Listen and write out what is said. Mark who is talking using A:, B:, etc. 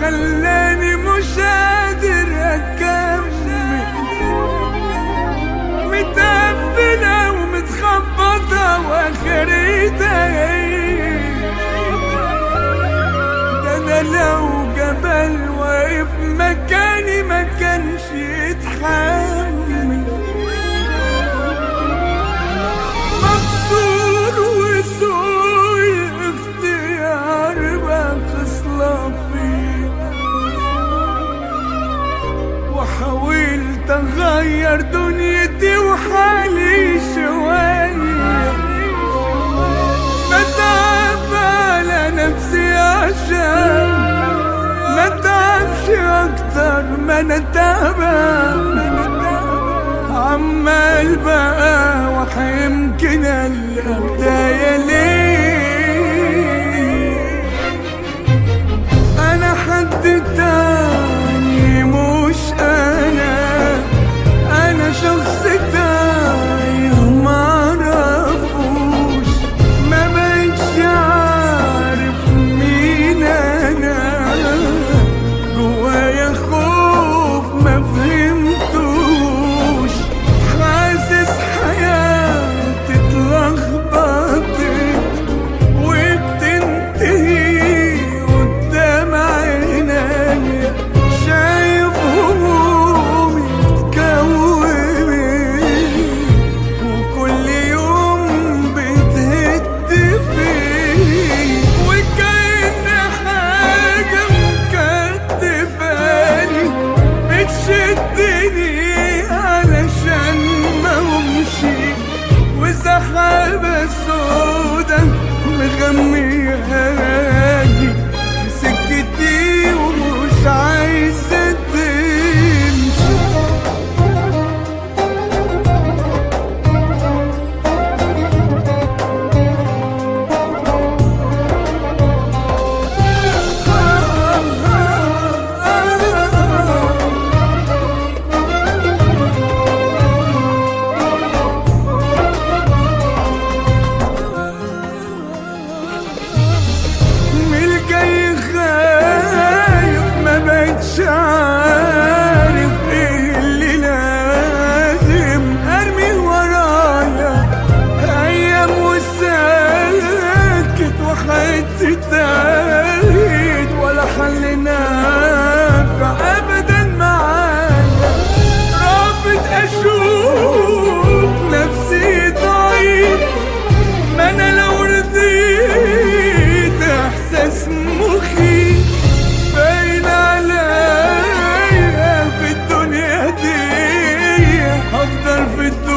A: خلاني مش قادر اكمل، متقفلة ومتخبطة واخرتها ده انا لو جبل واقف مكاني ما كانش يتحمل، مكسور وسوء الاختيار بقى خصلة فيه، وحاولت اغير دنيتي وحالي شوية، بتعب على نفسي عشان ما تعبش اكتر ما انا تعبان، عمال بقى وحيمكن القى بداية ليه، انا حد تاني مش انا شخص تايه معرفوش، ما بقتش عارف مين انا، جوايا خوف ما فهمتوش، حاسس حياتي اتلخبطت وبتنتهي قدام عينيا، شايف همومي تكومي وكل يوم بتهد فيه، وكأن حاجة مكتفاني بتشدني علشان ما امشي، وسحابة سودا مغمياني في سكتي ومش عايزة تمشي. مش عارف ايه اللي لازم ارمي ورايا، ايام وساكت وحياتي تاهت ولا حل نافع ابدا معايا، رافض اشوف نفسي ضعيف، ما انا لو رضيت احساس مخيف باين عليا في الدنيا دي، هفضل في الدنيا